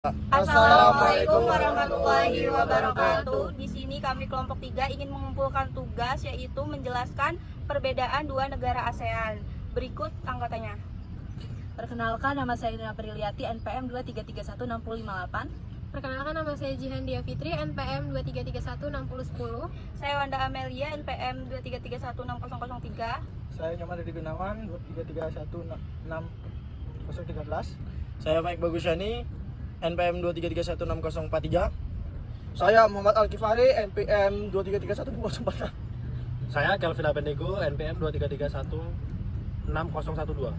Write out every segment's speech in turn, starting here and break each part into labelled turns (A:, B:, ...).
A: Assalamualaikum warahmatullahi wabarakatuh. Di sini kami kelompok 3 ingin mengumpulkan tugas, yaitu menjelaskan perbedaan dua negara ASEAN. Berikut anggotanya.
B: Perkenalkan, nama saya Nina Priliati, NPM 2331658.
C: Perkenalkan, nama saya Jihandia Fitri, NPM 2331610.
A: Saya Wanda Amelia, NPM 233160003.
D: Saya Nyoman Dedi Gunawan, 233166013.
E: Saya Mike Bagusyani, NPM 233160043.
D: Saya Muhammad Al-Kifari, NPM 2331604.
F: Saya Kelvin Abednego, NPM 233160012.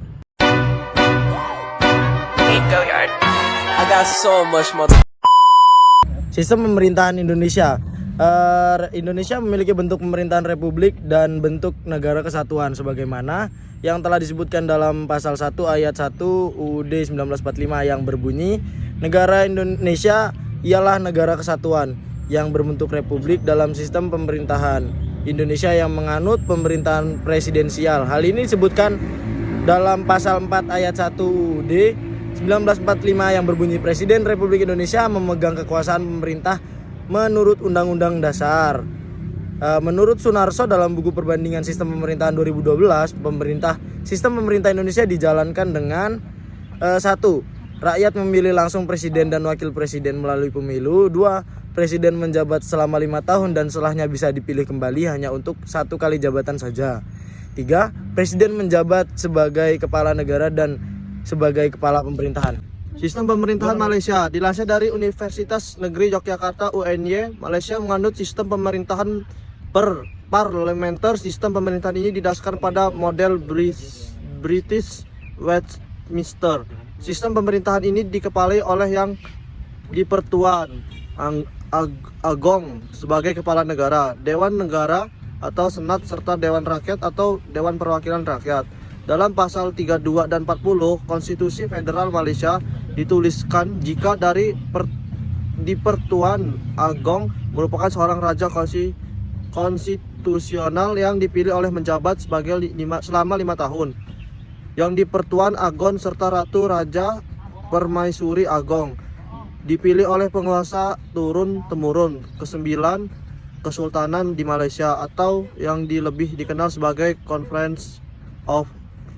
G: I got so much more.
E: Sistem pemerintahan Indonesia. Indonesia memiliki bentuk pemerintahan republik dan bentuk negara kesatuan sebagaimana yang telah disebutkan dalam pasal 1 ayat 1 UUD 1945 yang berbunyi, negara Indonesia ialah negara kesatuan yang berbentuk republik dalam sistem pemerintahan Indonesia yang menganut pemerintahan presidensial. Hal ini disebutkan dalam pasal 4 ayat 1 UUD 1945 yang berbunyi, Presiden Republik Indonesia memegang kekuasaan pemerintah menurut Undang-Undang Dasar. Menurut Sunarso dalam buku perbandingan sistem pemerintahan 2012, sistem pemerintah Indonesia dijalankan dengan 1. Rakyat memilih langsung presiden dan wakil presiden melalui pemilu. 2. Presiden menjabat selama 5 tahun dan setelahnya bisa dipilih kembali hanya untuk 1 kali jabatan saja. 3. Presiden menjabat sebagai kepala negara dan sebagai kepala pemerintahan.
D: Sistem pemerintahan Malaysia dilansir dari Universitas Negeri Yogyakarta UNY. Malaysia menganut sistem pemerintahan parlementer. Sistem pemerintahan ini didasarkan pada model British Westminster. Sistem pemerintahan ini dikepalai oleh yang di-Pertuan Agong sebagai kepala negara, Dewan Negara atau Senat, serta Dewan Rakyat atau Dewan Perwakilan Rakyat. Dalam pasal 32 dan 40 Konstitusi Federal Malaysia dituliskan jika di-Pertuan Agong merupakan seorang raja konstitusional yang dipilih oleh menjabat selama 5 tahun. Yang di-Pertuan Agong serta Ratu Raja Permaisuri Agong dipilih oleh penguasa turun-temurun ke-9 Kesultanan di Malaysia atau yang lebih dikenal sebagai Conference of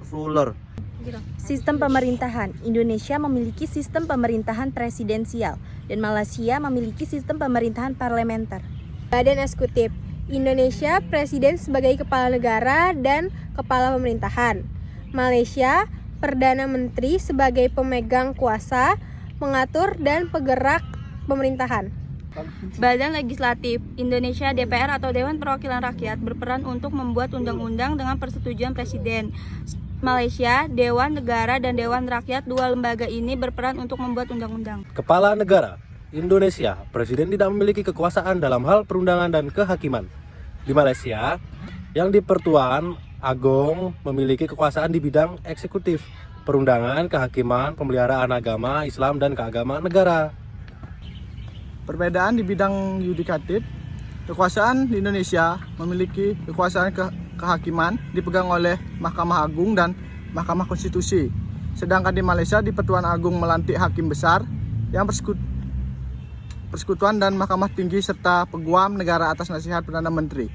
D: Ruler.
H: Sistem pemerintahan. Indonesia memiliki sistem pemerintahan presidensial dan Malaysia memiliki sistem pemerintahan parlementer.
C: Badan Eksekutif Indonesia, Presiden sebagai kepala negara dan kepala pemerintahan. Malaysia, Perdana Menteri sebagai pemegang kuasa, mengatur dan penggerak pemerintahan.
A: Badan Legislatif Indonesia, DPR atau Dewan Perwakilan Rakyat, berperan untuk membuat undang-undang dengan persetujuan Presiden. Malaysia, Dewan Negara dan Dewan Rakyat, dua lembaga ini berperan untuk membuat undang-undang.
F: Kepala Negara Indonesia, Presiden tidak memiliki kekuasaan dalam hal perundangan dan kehakiman. Di Malaysia, yang di-Pertuan Agong memiliki kekuasaan di bidang eksekutif, perundangan, kehakiman, pemeliharaan agama, Islam, dan keagamaan negara.
D: Perbedaan di bidang yudikatif. Kekuasaan di Indonesia memiliki kekuasaan kehakiman dipegang oleh Mahkamah Agung dan Mahkamah Konstitusi. Sedangkan di Malaysia, di-Pertuan Agung melantik hakim besar yang persekutuan dan Mahkamah Tinggi serta peguam negara atas nasihat Perdana Menteri.